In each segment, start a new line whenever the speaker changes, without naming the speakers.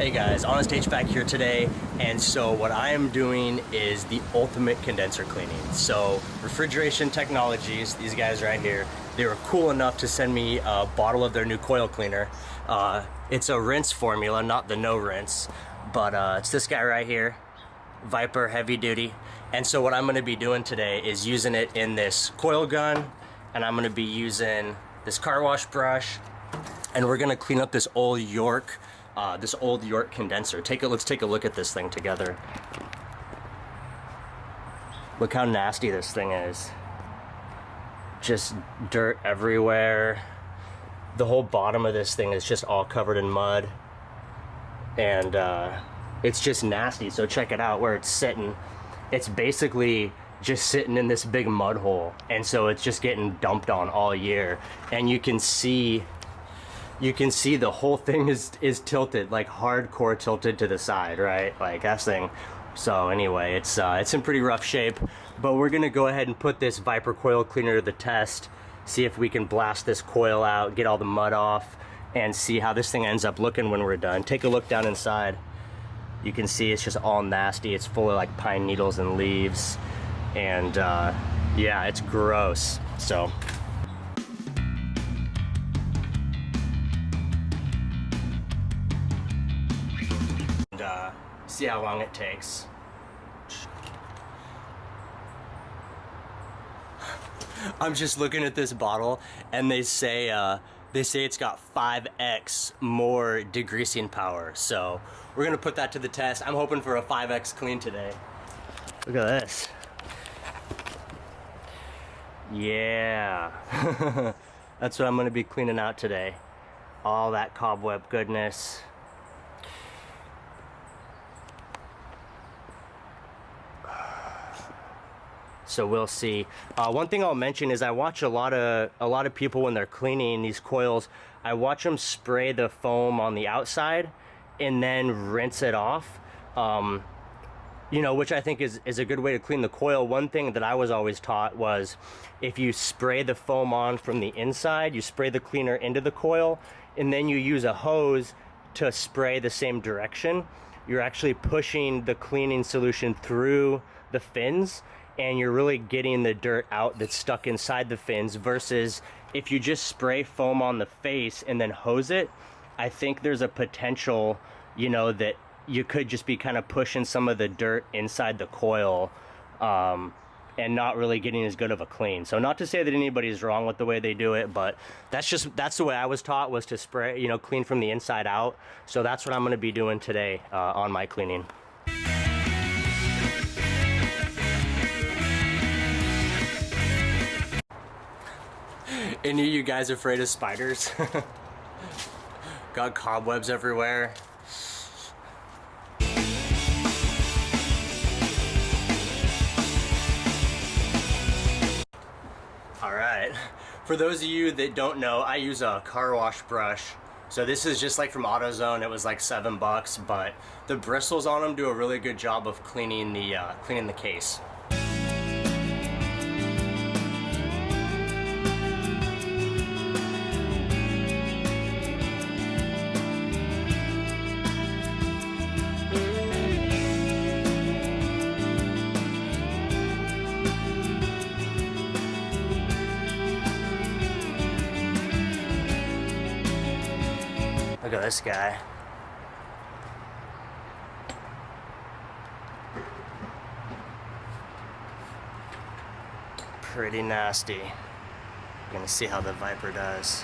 Hey guys, Honest Hvac here today, and so what I am doing is the ultimate condenser cleaning. So Refrigeration Technologies, these guys right here, they were cool enough to send me a bottle of their new coil cleaner. It's a rinse formula, not the no rinse, but it's this guy right here, Viper Heavy Duty. And so what I'm going to be doing today is using it in this coil gun, and I'm going to be using this car wash brush, and we're going to clean up this old York condenser. Let's take a look at this thing together. Look how nasty this thing is. Just dirt everywhere. The whole bottom of this thing is just all covered in mud, and it's just nasty. So check it out where it's sitting. It's basically just sitting in this big mud hole, and so it's just getting dumped on all year. And you can see the whole thing is tilted, like hardcore tilted to the side, right? Like that thing. So anyway, it's in pretty rough shape, but we're gonna go ahead and put this Viper coil cleaner to the test, see if we can blast this coil out, get all the mud off, and see how this thing ends up looking when we're done. Take a look down inside. You can see it's just all nasty. It's full of like pine needles and leaves, and yeah, it's gross. So see how long it takes. I'm just looking at this bottle, and they say it's got 5x more degreasing power. So we're gonna put that to the test. I'm hoping for a 5x clean today. Look at this. Yeah. That's what I'm gonna be cleaning out today. All that cobweb goodness. So we'll see. One thing I'll mention is I watch a lot of people when they're cleaning these coils. I watch them spray the foam on the outside and then rinse it off. You know, which I think is a good way to clean the coil. One thing that I was always taught was if you spray the foam on from the inside, you spray the cleaner into the coil, and then you use a hose to spray the same direction, you're actually pushing the cleaning solution through the fins, and you're really getting the dirt out that's stuck inside the fins, versus if you just spray foam on the face and then hose it. I think there's a potential, you know, that you could just be kind of pushing some of the dirt inside the coil and not really getting as good of a clean. So not to say that anybody's wrong with the way they do it, but that's the way I was taught, was to spray, you know, clean from the inside out. So that's what I'm going to be doing today on my cleaning. Any of you guys afraid of spiders? Got cobwebs everywhere. Alright, for those of you that don't know, I use a car wash brush. So this is just like from AutoZone. It was like $7, but the bristles on them do a really good job of cleaning the case. Look at this guy. Pretty nasty. We're gonna see how the Viper does.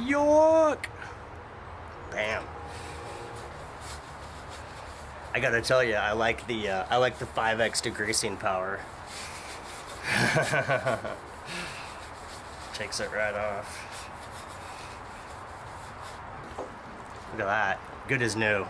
York! Bam. I gotta tell you, I like the 5x degreasing power. Takes it right off. Look at that. Good as new.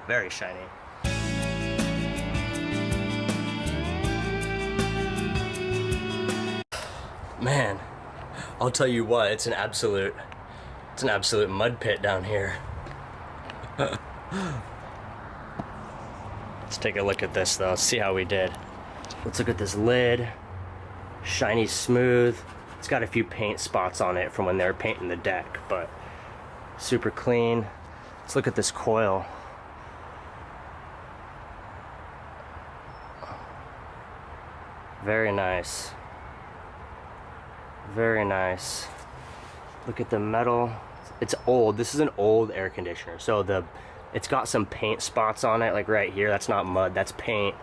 very shiny. Man, I'll tell you what, it's an absolute mud pit down here. Let's take a look at this though, see how we did. Let's look at this lid. Shiny smooth. It's got a few paint spots on it from when they were painting the deck, but super clean. Let's look at this coil. Very nice. Very nice. Look at the metal. It's old. This is an old air conditioner. So it's got some paint spots on it, like right here. That's not mud, that's paint.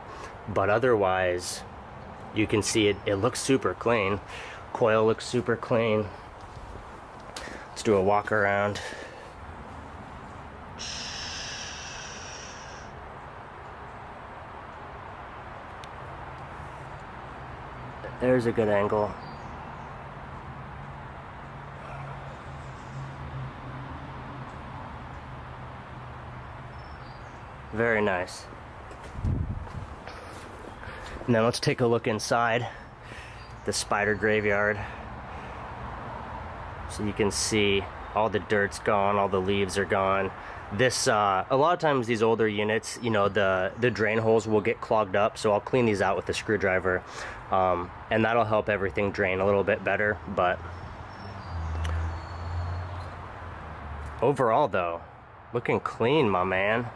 But otherwise, you can see it looks super clean. Coil looks super clean. Let's do a walk around. There's a good angle. Very nice. Now let's take a look inside the spider graveyard. So you can see all the dirt's gone, all the leaves are gone. This, a lot of times these older units, you know, the drain holes will get clogged up, so I'll clean these out with a screwdriver. And that'll help everything drain a little bit better, but overall though, looking clean, my man.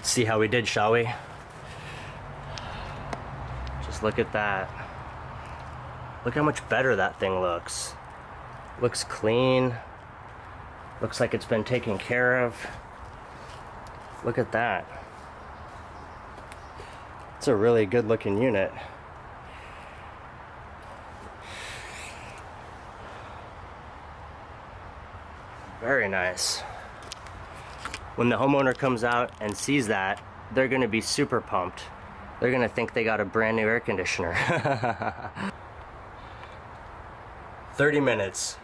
See how we did, shall we? Just look at that. Look how much better that thing looks. Looks clean. Looks like it's been taken care of. Look at that. It's a really good looking unit. Very nice. When the homeowner comes out and sees that, they're gonna be super pumped. They're gonna think they got a brand new air conditioner. 30 minutes.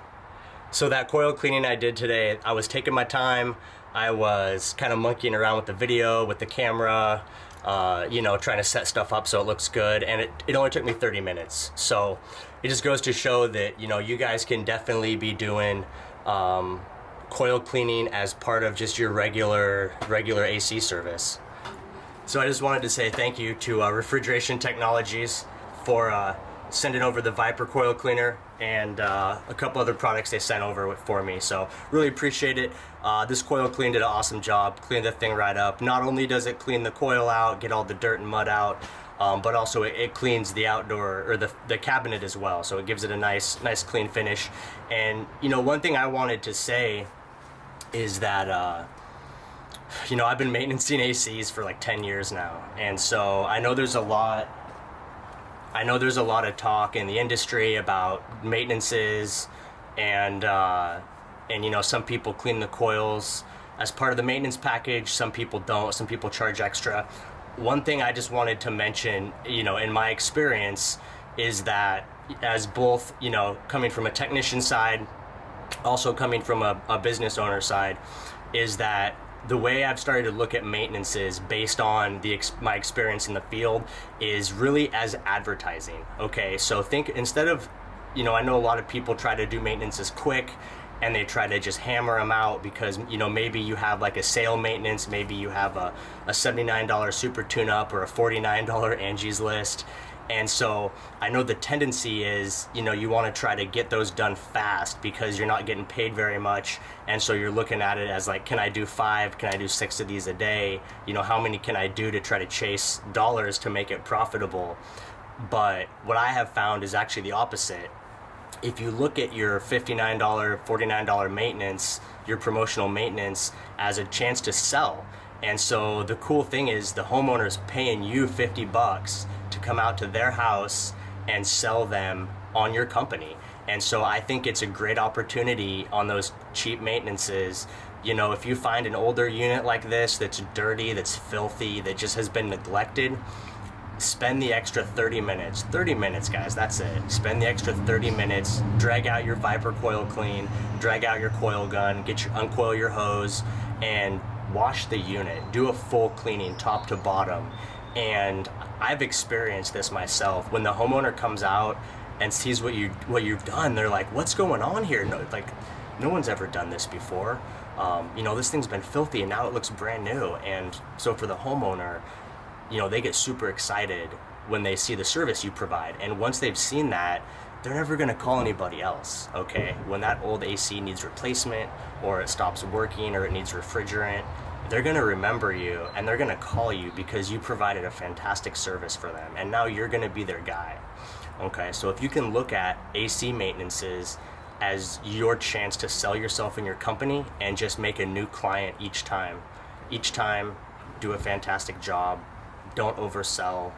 So that coil cleaning I did today, I was taking my time. I was kind of monkeying around with the video, with the camera, you know, trying to set stuff up so it looks good, and it only took me 30 minutes. So it just goes to show that, you know, you guys can definitely be doing coil cleaning as part of just your regular AC service. So I just wanted to say thank you to Refrigeration Technologies for sending over the Viper coil cleaner and a couple other products they sent over for me. So really appreciate it. This coil clean did an awesome job, cleaned the thing right up. Not only does it clean the coil out, get all the dirt and mud out, but also it cleans the outdoor, or the cabinet as well. So it gives it a nice clean finish. And you know, one thing I wanted to say is that you know, I've been maintaining ACs for like 10 years now, and so I know there's a lot of talk in the industry about maintenances, and you know, some people clean the coils as part of the maintenance package, some people don't, some people charge extra. One thing I just wanted to mention, you know, in my experience, is that as both, you know, coming from a technician side, also coming from a business owner side, is that the way I've started to look at maintenances based on my experience in the field is really as advertising. Okay, so think, instead of, you know, I know a lot of people try to do maintenances quick and they try to just hammer them out because, you know, maybe you have like a sale maintenance, maybe you have a $79 super tune-up or a $49 Angie's List. And so I know the tendency is, you know, you want to try to get those done fast because you're not getting paid very much. And so you're looking at it as like, can I do 5? Can I do 6 of these a day? You know, how many can I do to try to chase dollars to make it profitable? But what I have found is actually the opposite. If you look at your $59, $49 maintenance, your promotional maintenance, as a chance to sell. And so the cool thing is the homeowner's paying you $50 to come out to their house and sell them on your company. And so I think it's a great opportunity on those cheap maintenances. You know, if you find an older unit like this that's dirty, that's filthy, that just has been neglected, spend the extra 30 minutes. 30 minutes, guys, that's it. Spend the extra 30 minutes, drag out your Viper coil clean, drag out your coil gun, uncoil your hose, and wash the unit. Do a full cleaning top to bottom. And I've experienced this myself. When the homeowner comes out and sees what you've done, they're like, what's going on here? No one's ever done this before. This thing's been filthy and now it looks brand new. And so for the homeowner, they get super excited when they see the service you provide. And once they've seen that, they're never going to call anybody else, okay? When that old AC needs replacement, or it stops working, or it needs refrigerant, they're going to remember you and they're going to call you because you provided a fantastic service for them. And now you're going to be their guy, okay? So if you can look at AC maintenances as your chance to sell yourself and your company and just make a new client each time, do a fantastic job. Don't oversell.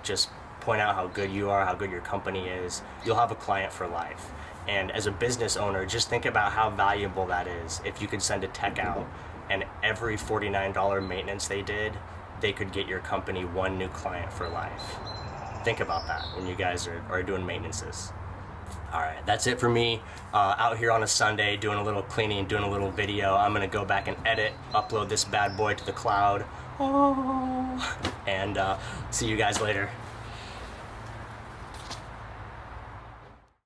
Just point out how good you are, how good your company is. You'll have a client for life. And as a business owner, just think about how valuable that is. If you could send a tech out and every $49 maintenance they did, they could get your company one new client for life. Think about that when you guys are doing maintenances. All right, that's it for me out here on a Sunday doing a little cleaning, doing a little video. I'm gonna go back and edit, upload this bad boy to the cloud. Oh. And see you guys later.